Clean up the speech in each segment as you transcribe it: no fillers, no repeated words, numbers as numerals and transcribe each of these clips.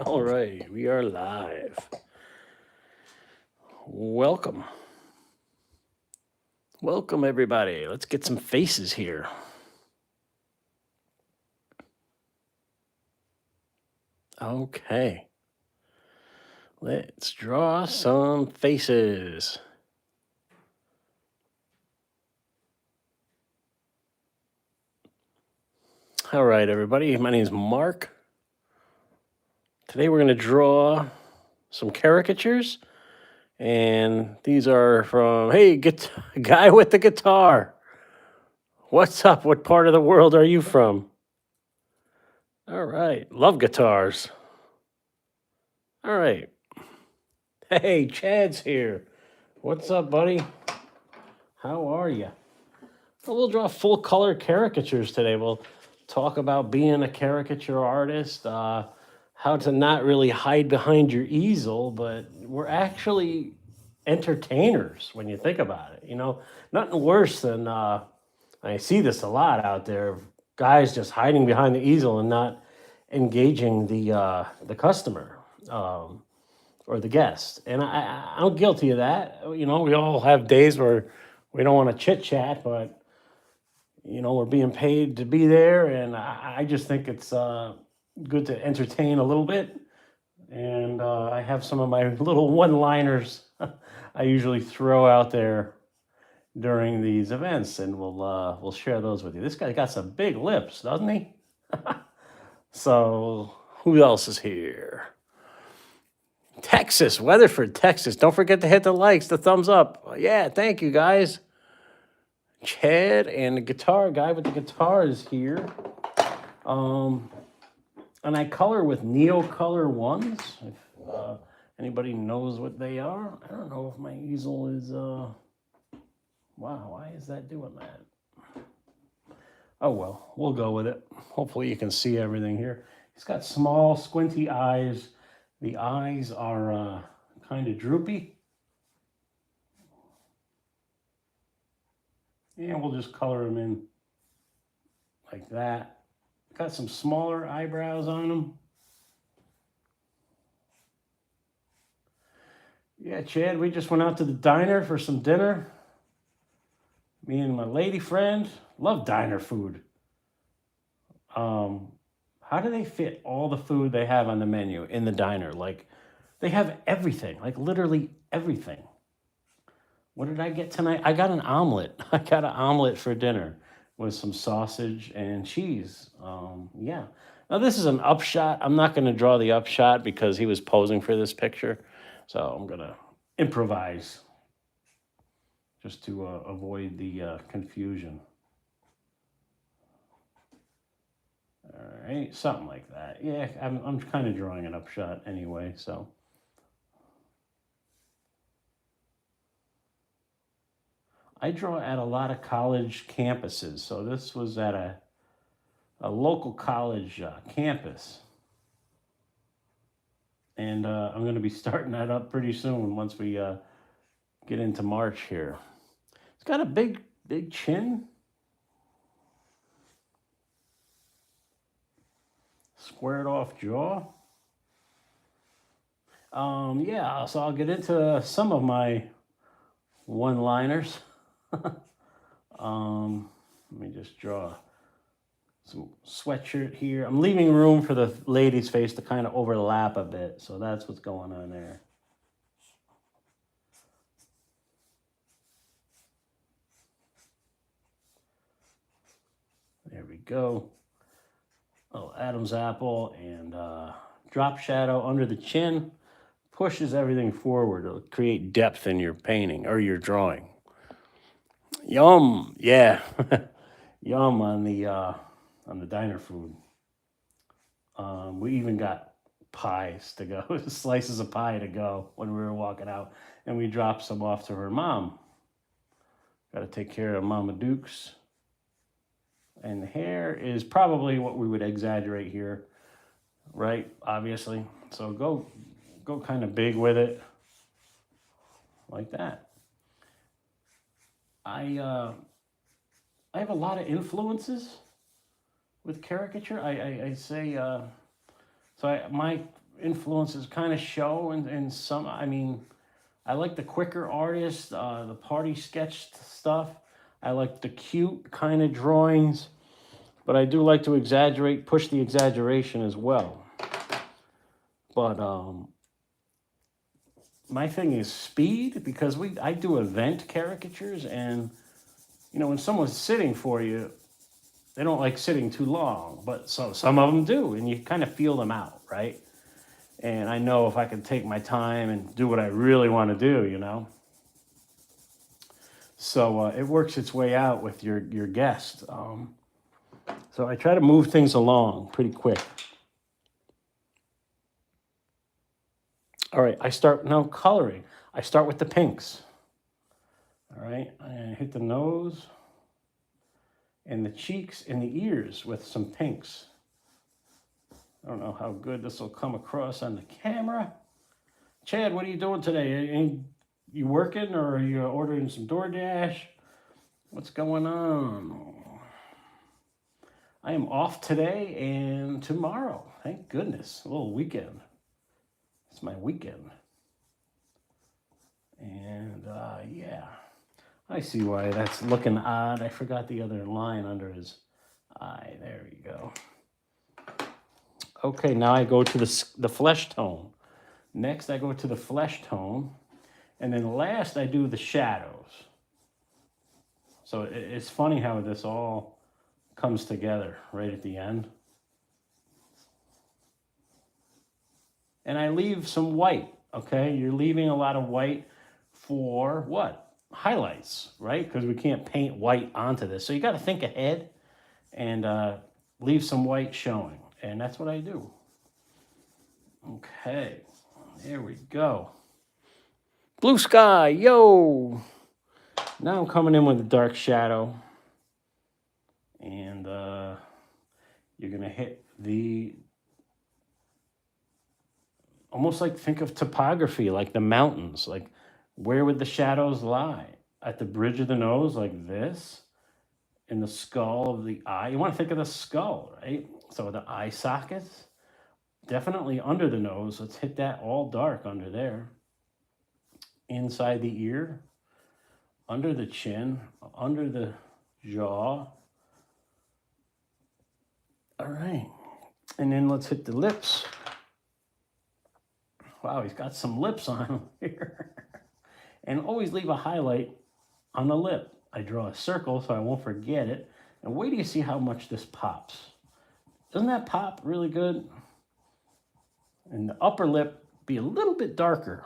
All right, we are live. Welcome. Welcome, everybody. Let's get some faces here. Okay. Let's draw some faces. All right, everybody. My name is Mark. Today we're going to draw some caricatures. And these are from, hey, guy with the guitar. What's up? What part of the world are you from? All right. Love guitars. All right. Hey, Chad's here. What's up, buddy? How are you? Well, we'll draw full color caricatures today. We'll talk about being a caricature artist, how to not really hide behind your easel, but we're actually entertainers when you think about it. Nothing worse than I see this a lot out there of guys just hiding behind the easel and not engaging the customer. Or the guest. And I'm guilty of that. We all have days where we don't want to chit chat, but we're being paid to be there, and I just think it's good to entertain a little bit. And I have some of my little one-liners I usually throw out there during these events, and we'll share those with you. This guy got some big lips, doesn't he? So who else is here? Texas, Weatherford, Texas. Don't forget to hit the likes, the thumbs up. Yeah, thank you guys. Chad and the guitar guy with the guitar is here. And I color with Neo Color ones. If anybody knows what they are, I don't know if my easel is. Wow, why is that doing that? Oh well, we'll go with it. Hopefully you can see everything here. He's got small, squinty eyes. The eyes are kind of droopy. And we'll just color them in like that. Got some smaller eyebrows on them. Yeah, Chad, we just went out to the diner for some dinner. Me and my lady friend love diner food. How do they fit all the food they have on the menu in the diner? Like, they have everything, like literally everything. What did I get tonight? I got an omelet. I got an omelet for dinner with some sausage and cheese. Yeah. Now, this is an upshot. I'm not going to draw the upshot because he was posing for this picture. So I'm going to improvise just to avoid the confusion. All right, something like that. Yeah, I'm kind of drawing an upshot anyway, so. I draw at a lot of college campuses. So this was at a local college campus. And I'm going to be starting that up pretty soon once we get into March here. It's got a big chin. Squared off jaw. Yeah, so I'll get into some of my one-liners. Let me just draw some sweatshirt here. I'm leaving room for the lady's face to kind of overlap a bit. So that's what's going on there. There we go. Oh, Adam's apple and drop shadow under the chin pushes everything forward to create depth in your painting or your drawing. Yum, yeah, yum on the diner food. We even got pies to go, slices of pie to go when we were walking out, and we dropped some off to her mom. Got to take care of Mama Dukes. And the hair is probably what we would exaggerate here, right? Obviously. So go kind of big with it, like that. I have a lot of influences with caricature. I say so. My influences kind of show in some. I mean, I like the quicker artists, the party sketch stuff. I like the cute kind of drawings, but I do like to exaggerate, push the exaggeration as well. But my thing is speed, because I do event caricatures, and you know, when someone's sitting for you, they don't like sitting too long, but some of them do, and you kind of feel them out, right? And I know if I can take my time and do what I really want to do, you know. So it works its way out with your guest. So I try to move things along pretty quick. All right, I start now coloring. I start with the pinks. All right, I hit the nose and the cheeks and the ears with some pinks. I don't know how good this will come across on the camera. Chad, what are you doing today? You working, or are you ordering some DoorDash? What's going on? I am off today and tomorrow. Thank goodness. A little weekend. It's my weekend. And yeah, I see why that's looking odd. I forgot the other line under his eye. There you go. Okay, now I go to the flesh tone. Next, I go to the flesh tone. And then last, I do the shadows. So it's funny how this all comes together right at the end. And I leave some white, okay? You're leaving a lot of white for what? Highlights, right? Because we can't paint white onto this. So you got to think ahead and leave some white showing. And that's what I do. Okay, there we go. Blue sky, yo! Now I'm coming in with a dark shadow. And you're going to hit the, almost like think of topography, like the mountains. Like, where would the shadows lie? At the bridge of the nose, like this. In the skull of the eye. You want to think of the skull, right? So the eye sockets. Definitely under the nose. Let's hit that all dark under there. Inside the ear. Under the chin. Under the jaw. All right. And then let's hit the lips. Wow, he's got some lips on him here. And always leave a highlight on the lip. I draw a circle so I won't forget it. And wait till you see how much this pops. Doesn't that pop really good? And the upper lip be a little bit darker.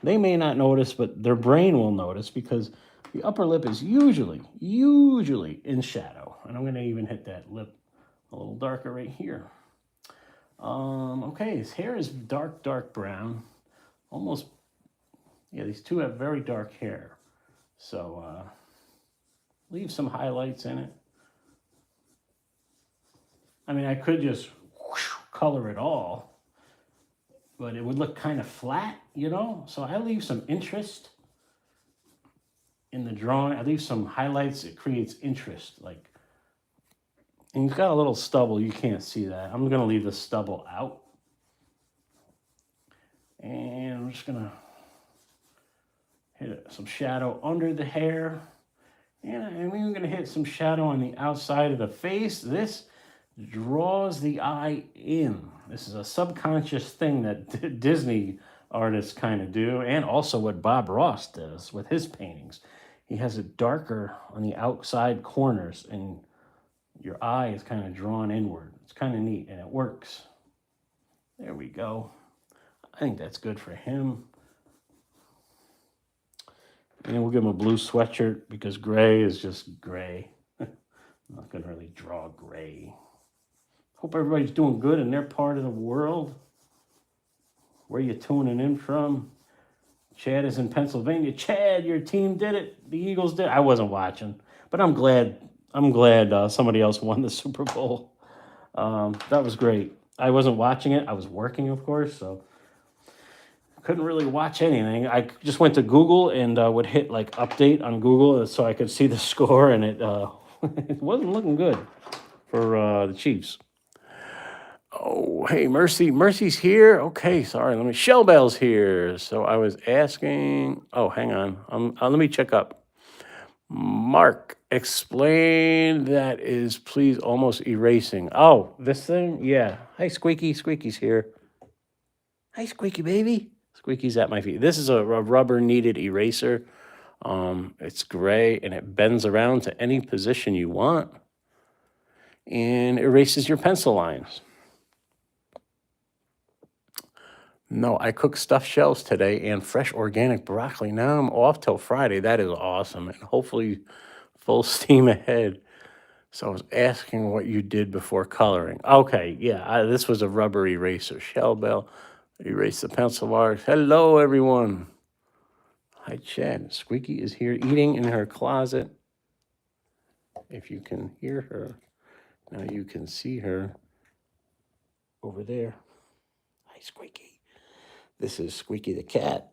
They may not notice, but their brain will notice, because the upper lip is usually in shadow. And I'm going to even hit that lip a little darker right here. Okay, his hair is dark brown. Almost, yeah, these two have very dark hair. So leave some highlights in it. I mean, I could just color it all, but it would look kind of flat, you know? So I leave some interest in the drawing. I leave some highlights. It creates interest. Like, and he's got a little stubble. You can't see that. I'm going to leave the stubble out. And I'm just going to hit some shadow under the hair. And I'm even going to hit some shadow on the outside of the face. This draws the eye in. This is a subconscious thing that Disney artists kind of do, and also what Bob Ross does with his paintings. He has it darker on the outside corners, and your eye is kind of drawn inward. It's kind of neat, and it works. There we go. I think that's good for him. And we'll give him a blue sweatshirt, because gray is just gray. I'm not going to really draw gray. Hope everybody's doing good in their part of the world. Where you tuning in from? Chad is in Pennsylvania. Chad, your team did it. The Eagles did. I wasn't watching, but I'm glad somebody else won the Super Bowl. That was great. I wasn't watching it. I was working, of course, so couldn't really watch anything. I just went to Google and would hit like update on Google so I could see the score, and it it wasn't looking good for the Chiefs. Oh, hey, Mercy. Mercy's here. Okay, sorry. Let me. Shell Bell's here. So I was asking. Oh, hang on. Let me check up. Mark, explain that is please almost erasing. Oh, this thing? Yeah. Hi, Squeaky. Squeaky's here. Hi, Squeaky baby. Squeaky's at my feet. This is a rubber kneaded eraser. It's gray and it bends around to any position you want and erases your pencil lines. No, I cooked stuffed shells today and fresh organic broccoli. Now I'm off till Friday. That is awesome. And hopefully full steam ahead. So I was asking what you did before coloring. Okay, yeah, this was a rubber eraser. Shell Bell, erase the pencil marks. Hello, everyone. Hi, Chad. Squeaky is here eating in her closet. If you can hear her, now you can see her over there. Hi, Squeaky. This is Squeaky the cat.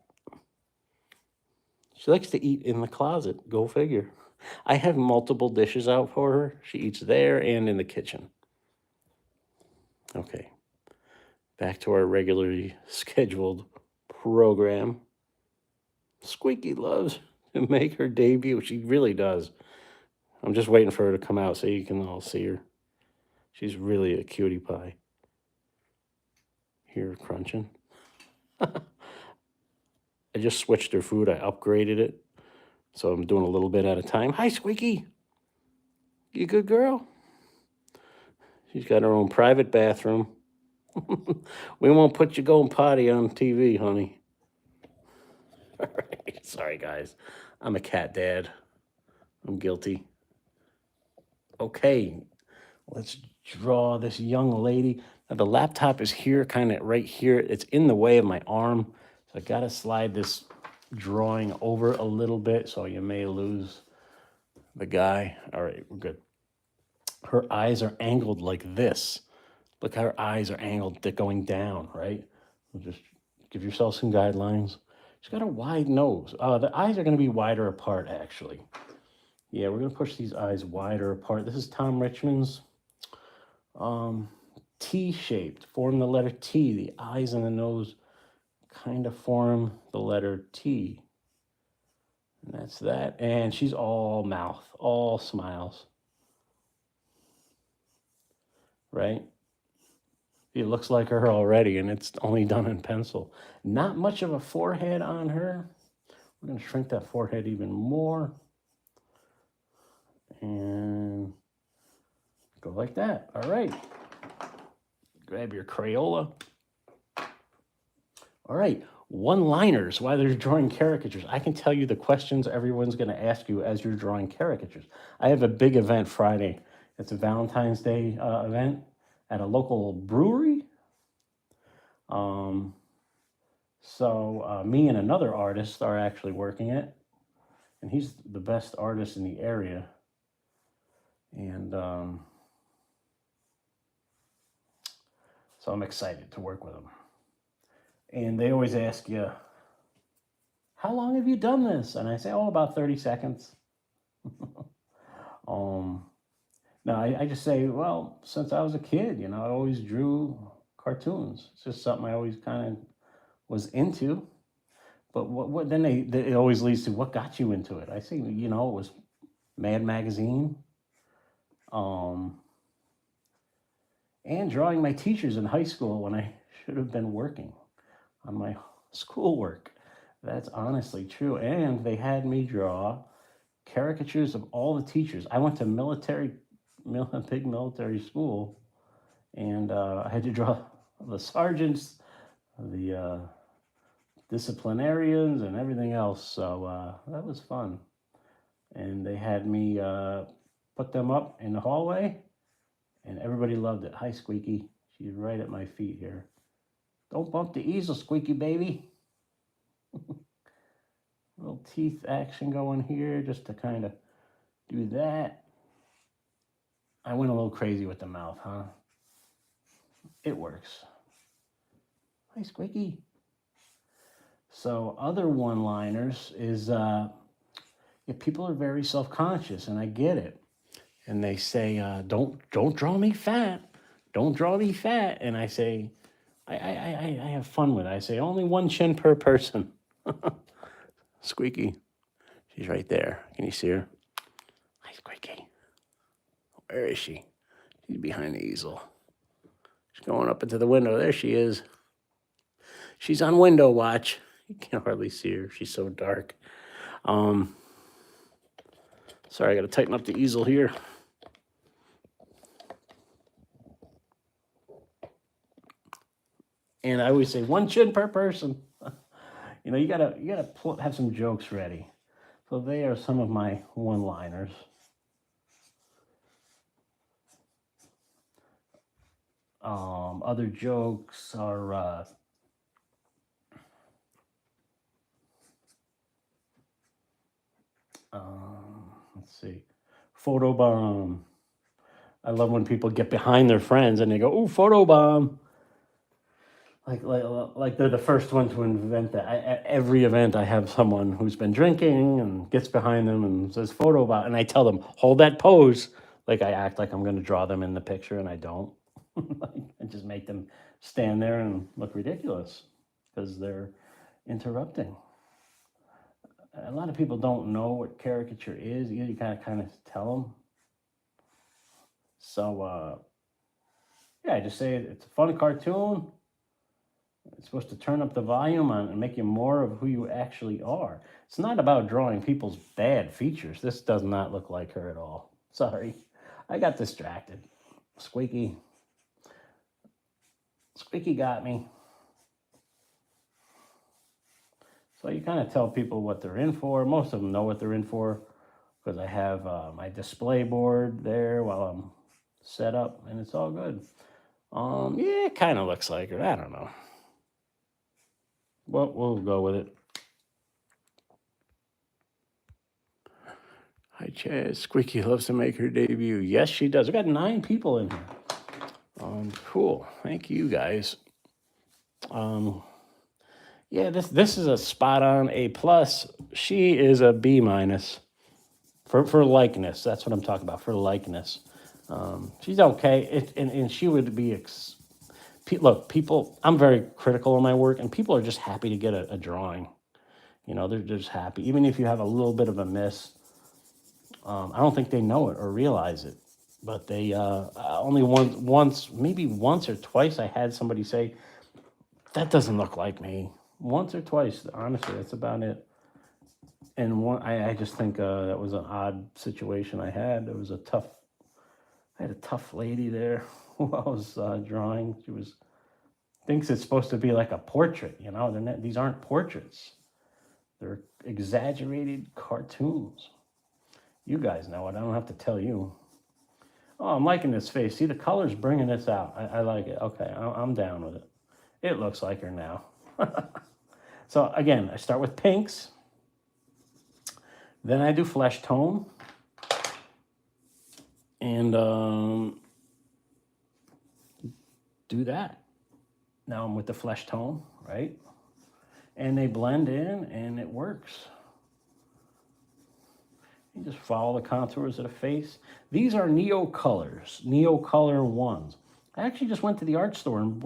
She likes to eat in the closet. Go figure. I have multiple dishes out for her. She eats there and in the kitchen. Okay. Back to our regularly scheduled program. Squeaky loves to make her debut. She really does. I'm just waiting for her to come out so you can all see her. She's really a cutie pie. Hear her crunching. I just switched her food. I upgraded it. So I'm doing a little bit at a time. Hi, Squeaky. You good girl? She's got her own private bathroom. We won't put you going potty on TV, honey. All right. Sorry, guys. I'm a cat dad. I'm guilty. Okay. Let's draw this young lady. Now, the laptop is here, kind of right here. It's in the way of my arm. So I got to slide this drawing over a little bit, so you may lose the guy. All right, we're good. Her eyes are angled like this. Look how her eyes are angled. They're going down, right? Just give yourself some guidelines. She's got a wide nose. The eyes are going to be wider apart, actually. Yeah, we're going to push these eyes wider apart. This is Tom Richmond's T-shaped. Form the letter T. The eyes and the nose kind of form the letter T. And that's that. And she's all mouth, all smiles. Right? It looks like her already, and it's only done in pencil. Not much of a forehead on her. We're going to shrink that forehead even more. And go like that. All right. Grab your Crayola. All right. One-liners while they're drawing caricatures. I can tell you the questions everyone's going to ask you as you're drawing caricatures. I have a big event Friday. It's a Valentine's Day event at a local brewery. So me and another artist are actually working it, and he's the best artist in the area. And so I'm excited to work with him. And they always ask you, how long have you done this? And I say, oh, about 30 seconds. No, I just say, well, since I was a kid, you know, I always drew cartoons. It's just something I always kind of was into. But what then it always leads to what got you into it. I say, you know, it was Mad Magazine, and drawing my teachers in high school when I should have been working on my schoolwork. That's honestly true. And they had me draw caricatures of all the teachers. I went to big military school, and I had to draw the sergeants, the disciplinarians, and everything else. So that was fun. And they had me put them up in the hallway, and everybody loved it. Hi, Squeaky. She's right at my feet here. Don't bump the easel, Squeaky baby. Little teeth action going here just to kind of do that. I went a little crazy with the mouth, huh? It works. Hi, Squeaky. So other one-liners is people are very self-conscious, and I get it. And they say, don't draw me fat. don't draw me fat. And I say, I have fun with it. I say, only one chin per person. Squeaky, she's right there. Can you see her? Hi, Squeaky. Where is she? She's behind the easel. She's going up into the window. There she is. She's on window watch. You can't hardly see her. She's so dark. Sorry, I got to tighten up the easel here. And I always say one chin per person. You know, you gotta have some jokes ready. So they are some of my one-liners. Other jokes are let's see, photobomb. I love when people get behind their friends and they go, "Ooh, photobomb!" Like they're the first one to invent that. At every event, I have someone who's been drinking and gets behind them and says photobomb, and I tell them, "Hold that pose." Like I act like I'm going to draw them in the picture, and I don't. I just make them stand there and look ridiculous because they're interrupting. A lot of people don't know what caricature is. You gotta kind of tell them. So yeah, I just say it's a fun cartoon. It's supposed to turn up the volume on and make you more of who you actually are. It's not about drawing people's bad features. This does not look like her at all. Sorry, I got distracted. Squeaky got me. So you kind of tell people what they're in for. Most of them know what they're in for because I have my display board there while I'm set up, and it's all good. Yeah, it kind of looks like her. I don't know. Well, we'll go with it. Hi, Chaz. Squeaky loves to make her debut. Yes, she does. We got 9 people in here. Cool. Thank you, guys. Yeah, this is a spot on A plus. She is a B minus for likeness. That's what I'm talking about, for likeness. She's okay, and she would be. Look, people. I'm very critical of my work, and people are just happy to get a drawing. You know, they're just happy, even if you have a little bit of a miss. I don't think they know it or realize it, but they only once, maybe once or twice, I had somebody say, "That doesn't look like me." Once or twice, honestly, that's about it. And I just think that was an odd situation I had. It was I had a tough lady there who I was drawing. She thinks it's supposed to be like a portrait. You know, these aren't portraits. They're exaggerated cartoons. You guys know it. I don't have to tell you. Oh, I'm liking this face. See, the color's bringing this out. I like it. Okay, I'm down with it. It looks like her now. So again, I start with pinks. Then I do flesh tone. And do that. Now I'm with the flesh tone, right? And they blend in and it works. You just follow the contours of the face. These are Neo Colors, Neo Color ones. I actually just went to the art store and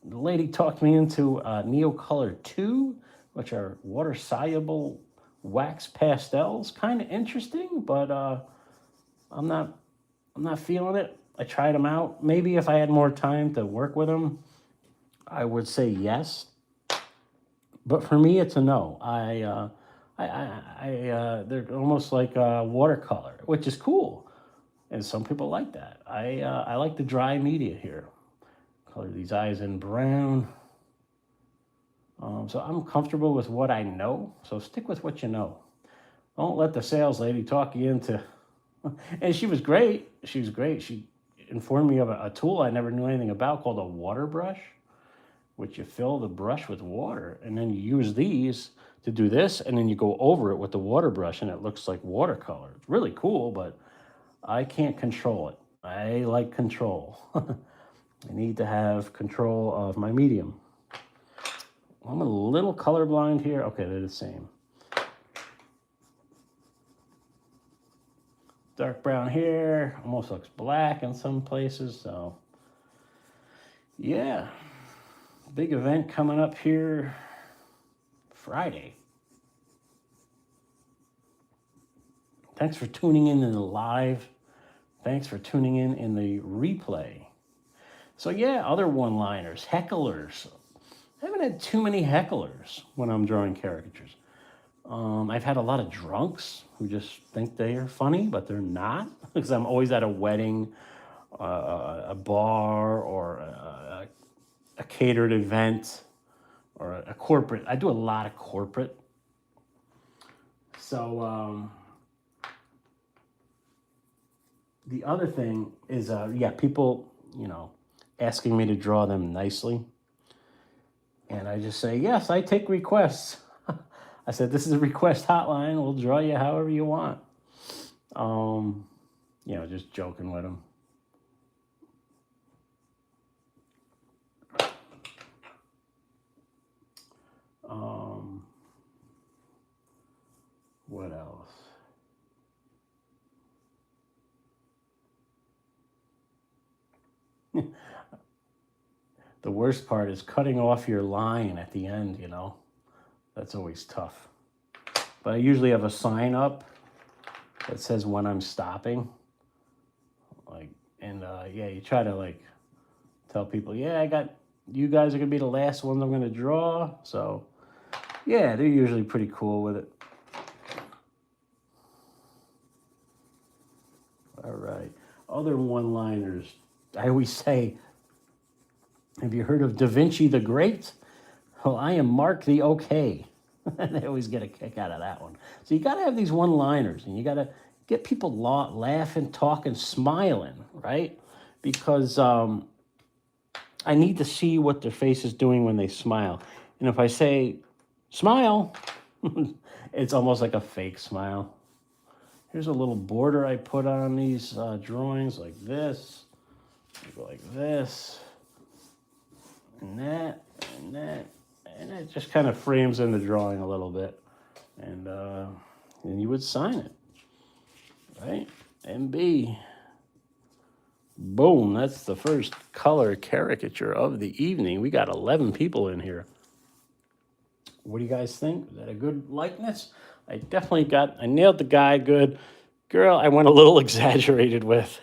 the lady talked me into Neo Color 2, which are water soluble wax pastels. Kind of interesting, but I'm not feeling it. I tried them out. Maybe if I had more time to work with them, I would say yes. But for me, it's a no. They're almost like watercolor, which is cool, and some people like that. I like the dry media here. Color these eyes in brown. So I'm comfortable with what I know. So stick with what you know. Don't let the sales lady talk you into. And she was great. She was great. She informed me of a tool I never knew anything about called a water brush, which you fill the brush with water, and then you use these to do this, and then you go over it with the water brush, and it looks like watercolor. It's really cool, but I can't control it. I like control. I need to have control of my medium. I'm a little colorblind here. Okay, they're the same. Dark brown here, almost looks black in some places, so Yeah, big event coming up here Friday. Thanks for tuning in the live. Thanks for tuning in the replay. So yeah, other one-liners, hecklers. I haven't had too many hecklers when I'm drawing caricatures. I've had a lot of drunks who just think they are funny, but they're not, because I'm always at a wedding, a bar, or a catered event, or a corporate. I do a lot of corporate. So the other thing is, yeah, people, asking me to draw them nicely. And I just say, yes, I take requests. I said, this is a request hotline. We'll draw you however you want. Just joking with them. What else? The worst part is cutting off your line at the end, That's always tough. But I usually have a sign up that says when I'm stopping. Yeah, you try to tell people, yeah, you guys are gonna be the last ones I'm gonna draw. So yeah, they're usually pretty cool with it. All right. Other one-liners. I always say, have you heard of Da Vinci the Great? Well, I am Mark the Okay. They always get a kick out of that one. So you got to have these one-liners, and you got to get people laughing, talking, smiling, right? Because I need to see what their face is doing when they smile. And if I say, smile, it's almost like a fake smile. Here's a little border I put on these drawings, like this, like this, and that, and that. And it just kind of frames in the drawing a little bit. And you would sign it, right? MB. Boom, that's the first color caricature of the evening. We got 11 people in here. What do you guys think? Is that a good likeness? I nailed the guy good. Girl, I went a little exaggerated with.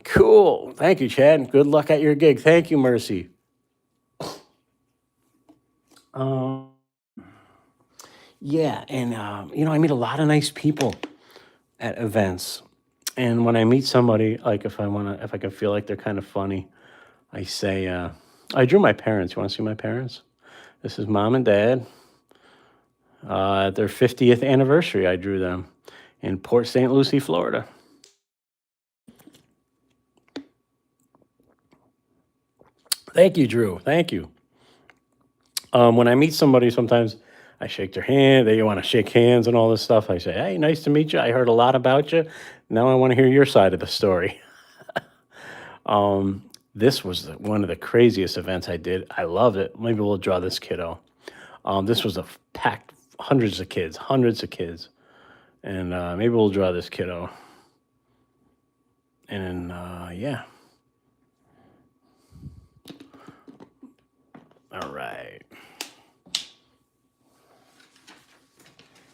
Cool. Thank you, Chad. Good luck at your gig. Thank you, Mercy. Yeah, and I meet a lot of nice people at events. And when I meet somebody, like if I can feel like they're kind of funny, I say, I drew my parents. You want to see my parents? This is mom and dad. At their 50th anniversary, I drew them in Port St. Lucie, Florida. Thank you, Drew. Thank you. When I meet somebody, sometimes I shake their hand. They want to shake hands and all this stuff. I say, hey, nice to meet you. I heard a lot about you. Now I want to hear your side of the story. This was one of the craziest events I did. I loved it. Maybe we'll draw this kiddo. This was a packed hundreds of kids. And maybe we'll draw this kiddo. And yeah. All right.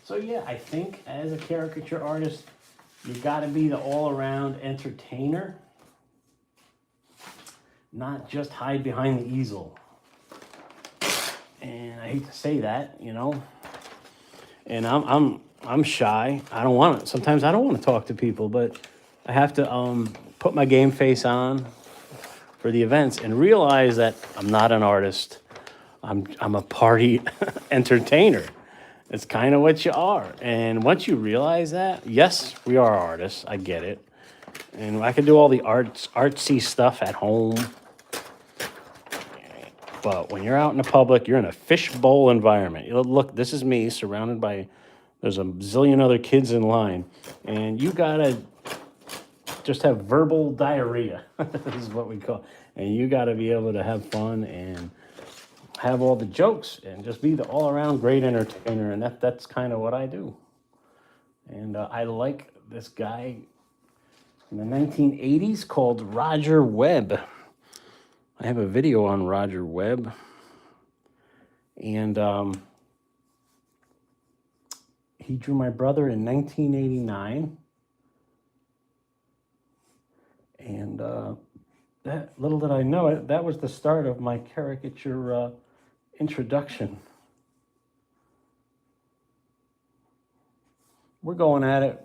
So yeah, I think as a caricature artist, you got to be the all-around entertainer, not just hide behind the easel. And I hate to say that, And I'm shy. I don't want to. Sometimes I don't want to talk to people, but I have to put my game face on for the events and realize that I'm not an artist. I'm a party entertainer. It's kind of what you are. And once you realize that, yes, we are artists. I get it. And I can do all the artsy stuff at home. But when you're out in the public, you're in a fishbowl environment. Look, this is me surrounded by, there's a zillion other kids in line. And you got to just have verbal diarrhea. This is what we call it. And you got to be able to have fun and have all the jokes and just be the all-around great entertainer, and that's kind of what I do. And I like this guy in the 1980s called Roger Webb. I have a video on Roger Webb, and he drew my brother in 1989, and that little did I know it, that was the start of my caricature introduction. We're going at it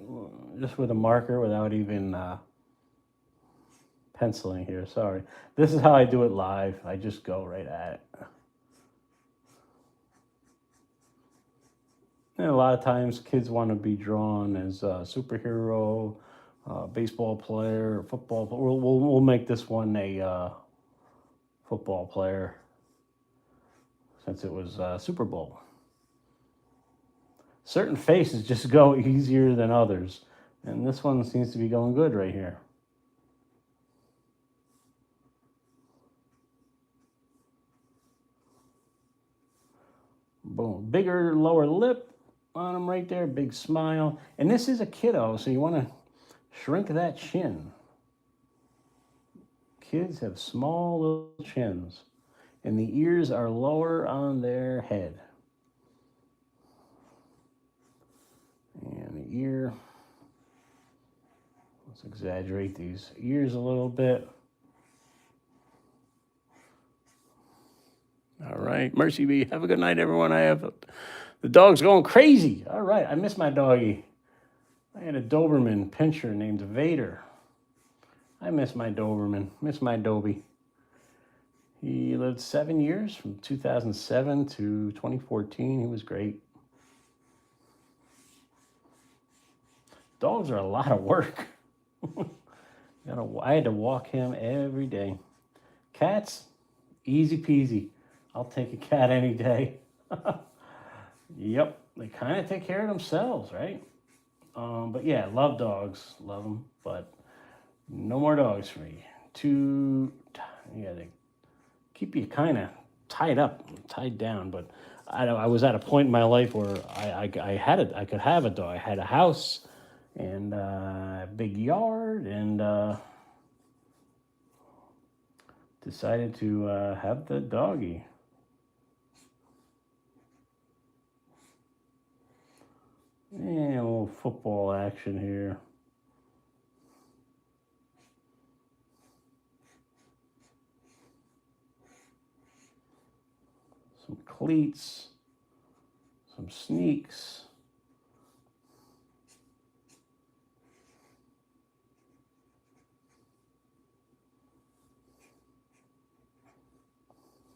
just with a marker without even penciling here. Sorry. This is how I do it live. I just go right at it. And a lot of times kids want to be drawn as a superhero, baseball player, football. But we'll make this one a football player since it was Super Bowl. Certain faces just go easier than others. And this one seems to be going good right here. Boom. Bigger lower lip on him right there. Big smile. And this is a kiddo, so you want to shrink that chin. Kids have small little chins. And the ears are lower on their head. And the ear, let's exaggerate these ears a little bit. All right, Mercy B, have a good night, everyone. The dog's going crazy. All right, I miss my doggy. I had a Doberman pinscher named Vader. I miss my Doberman, miss my Dobie. He lived 7 years, from 2007 to 2014. He was great. Dogs are a lot of work. I had to walk him every day. Cats, easy peasy. I'll take a cat any day. Yep, they kind of take care of themselves, right? But yeah, love dogs, love them, but no more dogs for me. They keep you kind of tied down. But I was at a point in my life where I could have a dog. I had a house and a big yard, and decided to have the doggy. And a little football action here. Some cleats, some sneaks.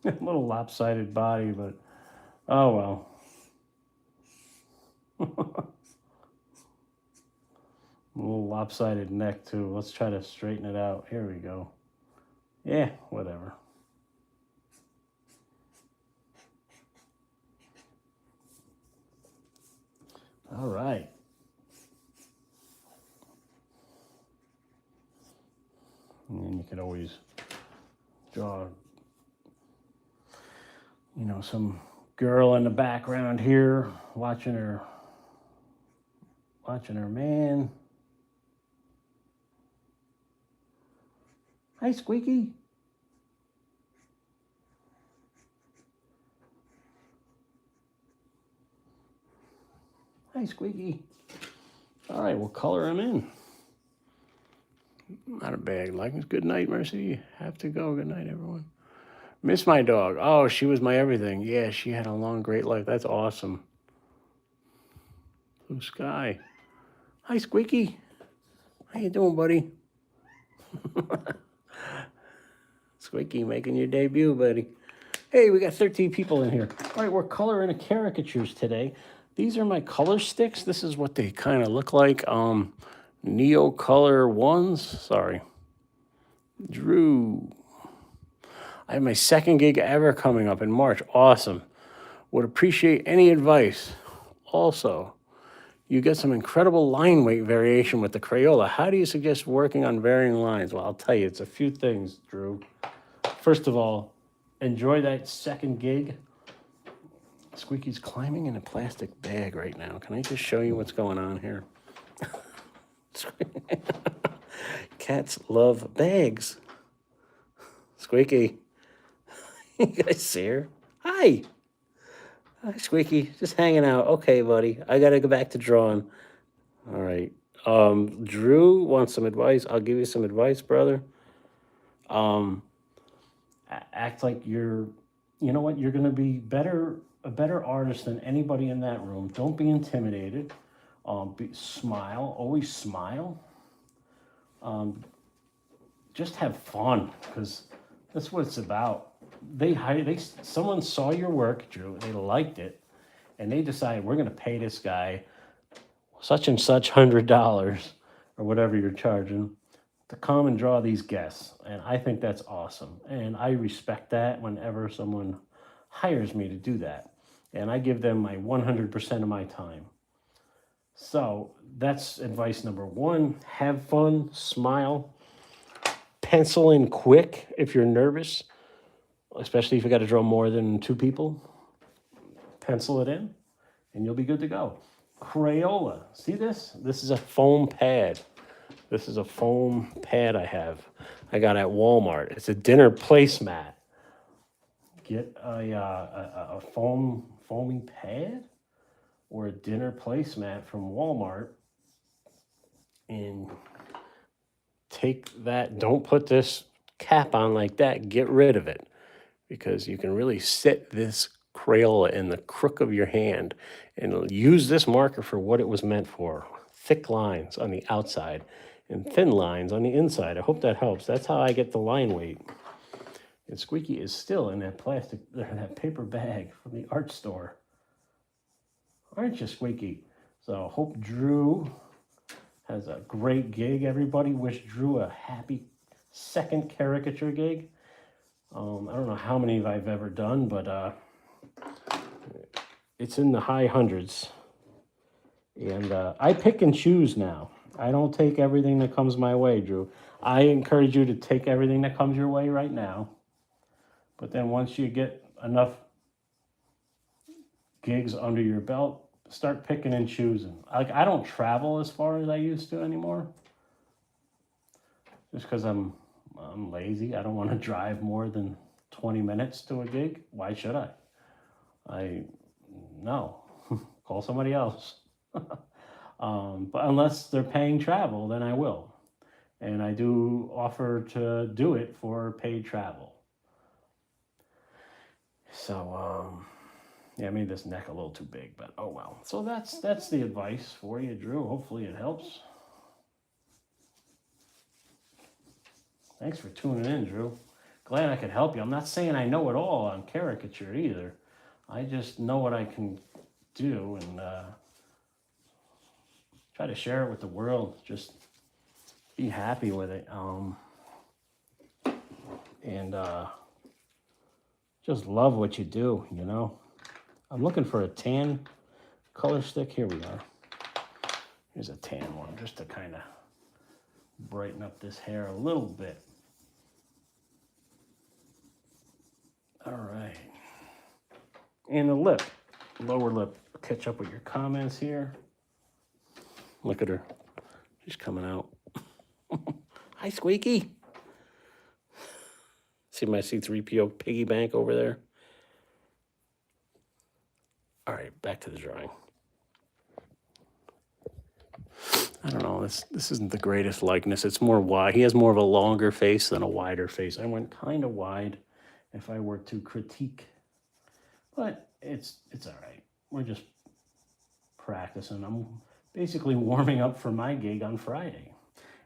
A little lopsided body, but oh well. A little lopsided neck too. Let's try to straighten it out. Here we go. Yeah, whatever. All right. And you can always draw, some girl in the background here watching her man. Hi, Squeaky. Hi, Squeaky. All right, we'll color him in. Not a bad likeness. Good night, Mercy. Have to go. Good night, everyone. Miss my dog. Oh, she was my everything. Yeah, she had a long, great life. That's awesome. Blue sky. Hi, Squeaky. How you doing, buddy? Squeaky making your debut, buddy. Hey, we got 13 people in here. All right, we're coloring a caricatures today. These are my color sticks. This is what they kind of look like. Neo Color ones. Sorry. Drew. I have my second gig ever coming up in March. Awesome. Would appreciate any advice. Also, you get some incredible line weight variation with the Crayola. How do you suggest working on varying lines? Well, I'll tell you, it's a few things, Drew. First of all, enjoy that second gig. Squeaky's climbing in a plastic bag right now. Can I just show you what's going on here? Cats love bags. Squeaky. You guys see her? Hi. Hi, Squeaky. Just hanging out. Okay, buddy. I got to go back to drawing. All right. Drew wants some advice. I'll give you some advice, brother. Um, Act like you know what? You're going to be a better artist than anybody in that room. Don't be intimidated. Smile. Always smile. Just have fun because that's what it's about. Someone saw your work, Drew. They liked it, and they decided we're going to pay this guy such and such $100 or whatever you're charging to come and draw these guests. And I think that's awesome. And I respect that whenever someone hires me to do that. And I give them my 100% of my time. So that's advice number one. Have fun, smile, pencil in quick if you're nervous, especially if you got to draw more than two people. Pencil it in, and you'll be good to go. Crayola. See this? This is a foam pad. This is a foam pad I got at Walmart. It's a dinner placemat. Get a foaming pad or a dinner placemat from Walmart and take that. Don't put this cap on like that. Get rid of it because you can really set this Crayola in the crook of your hand and use this marker for what it was meant for. Thick lines on the outside and thin lines on the inside. I hope that helps. That's how I get the line weight. And Squeaky is still in that that paper bag from the art store. Aren't you, Squeaky? So hope Drew has a great gig, everybody. Wish Drew a happy second caricature gig. I don't know how many I've ever done, but it's in the high hundreds. And I pick and choose now. I don't take everything that comes my way, Drew. I encourage you to take everything that comes your way right now. But then once you get enough gigs under your belt, start picking and choosing. Like I don't travel as far as I used to anymore. Just because I'm lazy. I don't want to drive more than 20 minutes to a gig. Why should I? No. Call somebody else. But unless they're paying travel, then I will. And I do offer to do it for paid travel. So, yeah, I made this neck a little too big, but oh well. So that's the advice for you, Drew. Hopefully it helps. Thanks for tuning in, Drew. Glad I could help you. I'm not saying I know it all on caricature either. I just know what I can do and try to share it with the world. Just be happy with it. And just love what you do, you know. I'm looking for a tan color stick. Here we are. Here's a tan one just to kind of brighten up this hair a little bit. All right. And the lip, lower lip. Catch up with your comments here. Look at her. She's coming out. Hi, Squeaky. See my C3PO piggy bank over there? All right, back to the drawing. I don't know, this isn't the greatest likeness. It's more wide. He has more of a longer face than a wider face. I went kind of wide if I were to critique. But it's all right. We're just practicing. I'm basically warming up for my gig on Friday.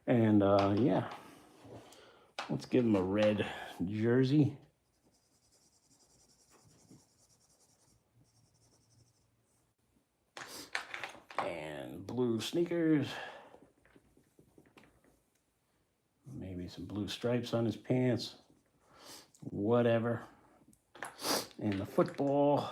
And yeah, let's give him a red jersey. And blue sneakers. Maybe some blue stripes on his pants. Whatever. And the football.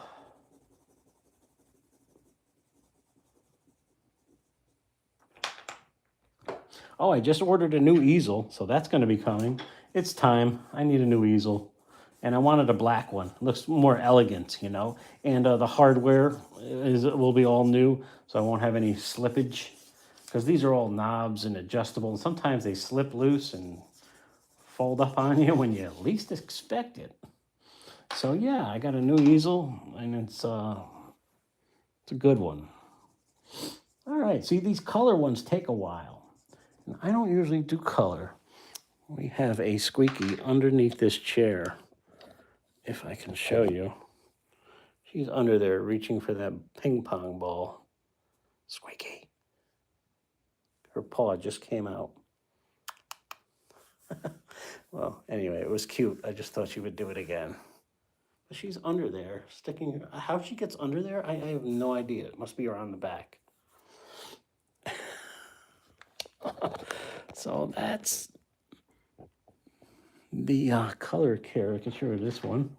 Oh, I just ordered a new easel, so that's going to be coming. It's time. I need a new easel. And I wanted a black one. It looks more elegant, you know. And the hardware will be all new, so I won't have any slippage. Because these are all knobs and adjustable. And sometimes they slip loose and fold up on you when you least expect it. So yeah, I got a new easel, and it's a good one. All right, see, these color ones take a while. And I don't usually do color. We have a Squeaky underneath this chair. If I can show you. She's under there reaching for that ping pong ball. Squeaky. Her paw just came out. Well, anyway, it was cute. I just thought she would do it again. But she's under there, sticking. How she gets under there, I have no idea. It must be around the back. So that's the color caricature of this one.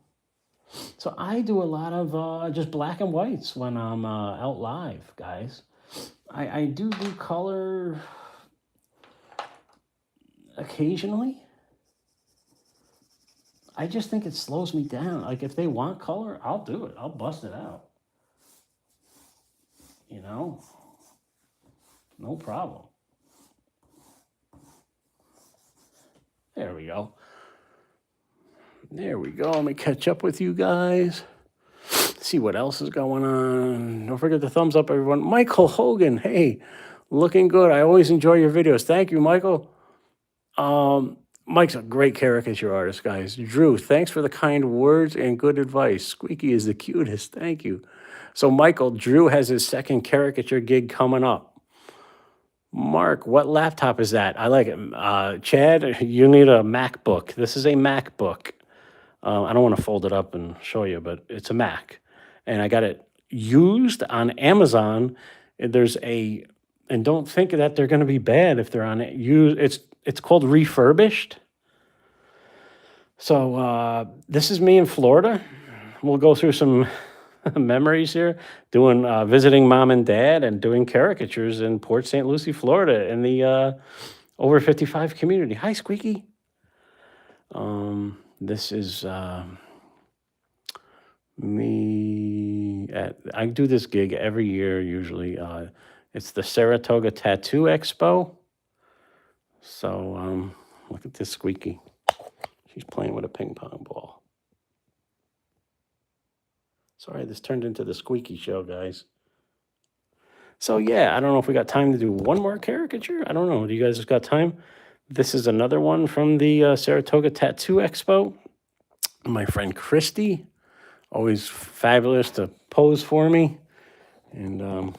So I do a lot of just black and whites when I'm out live, guys. I do color occasionally. I just think it slows me down. Like if they want color, I'll do it. I'll bust it out. You know, no problem. There we go. There we go. Let me catch up with you guys. See what else is going on. Don't forget the thumbs up, everyone. Michael Hogan, hey, looking good. I always enjoy your videos. Thank you, Michael. Mike's a great caricature artist, guys. Drew, thanks for the kind words and good advice. Squeaky is the cutest. Thank you. So, Michael, Drew has his second caricature gig coming up. Mark, what laptop is that? I like it. Chad, you need a MacBook. This is a MacBook. I don't want to fold it up and show you, but it's a Mac. And I got it used on Amazon. And and don't think that they're going to be bad if they're on it. It's called refurbished. So this is me in Florida. We'll go through some memories here, doing visiting mom and dad and doing caricatures in Port St. Lucie, Florida, in the over 55 community. Hi, Squeaky. This is me. I do this gig every year usually. It's the Saratoga Tattoo Expo. So look at this Squeaky. She's playing with a ping pong ball. Sorry, this turned into the Squeaky show, guys. So yeah, I don't know if we got time to do one more caricature. I don't know. Do you guys got time? This is another one from the Saratoga Tattoo Expo. My friend Christy, always fabulous to pose for me. And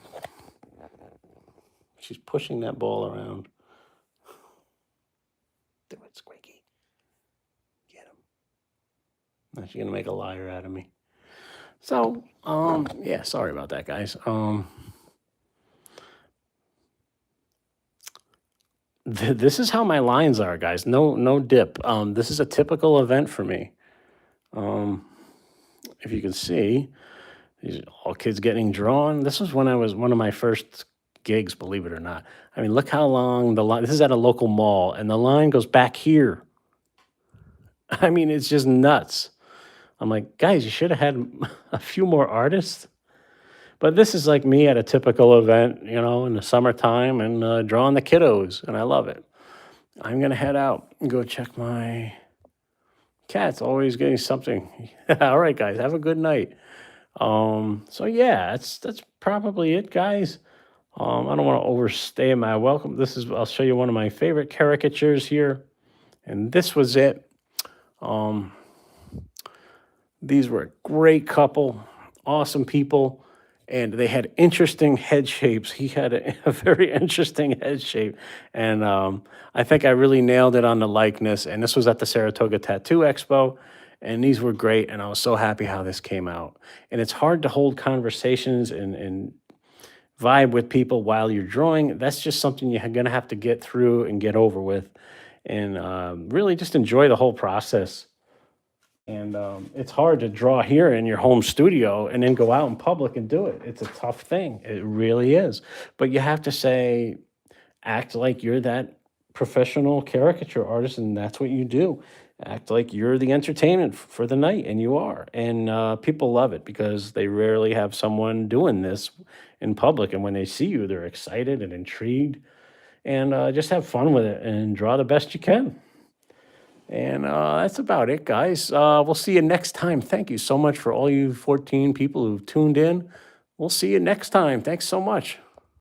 she's pushing that ball around. Do it, Squeaky. Get him. Now she's gonna make a liar out of me. So, yeah, sorry about that, guys. This is how my lines are, guys. No dip. This is a typical event for me. If you can see, these are all kids getting drawn. This was when I was one of my first gigs, believe it or not. I mean, look how long the line. This is at a local mall, and the line goes back here. I mean, it's just nuts. I'm like, guys, you should have had a few more artists. But this is like me at a typical event, you know, in the summertime and drawing the kiddos, and I love it. I'm going to head out and go check my cat's always getting something. All right, guys, have a good night. So yeah, that's probably it, guys. I don't want to overstay my welcome. I'll show you one of my favorite caricatures here. And this was it. These were a great couple, awesome people, and they had interesting head shapes. He had a very interesting head shape, and I think I really nailed it on the likeness. And this was at the Saratoga Tattoo Expo, and these were great, and I was so happy how this came out. And it's hard to hold conversations and vibe with people while you're drawing. That's just something you're going to have to get through and get over with, and really just enjoy the whole process. And it's hard to draw here in your home studio and then go out in public and do it. It's a tough thing. It really is. But you have to act like you're that professional caricature artist, and that's what you do. Act like you're the entertainment for the night, and you are. And people love it because they rarely have someone doing this in public. And when they see you, they're excited and intrigued. And just have fun with it and draw the best you can. And that's about it, guys. We'll see you next time. Thank you so much for all you 14 people who tuned in. We'll see you next time. Thanks so much.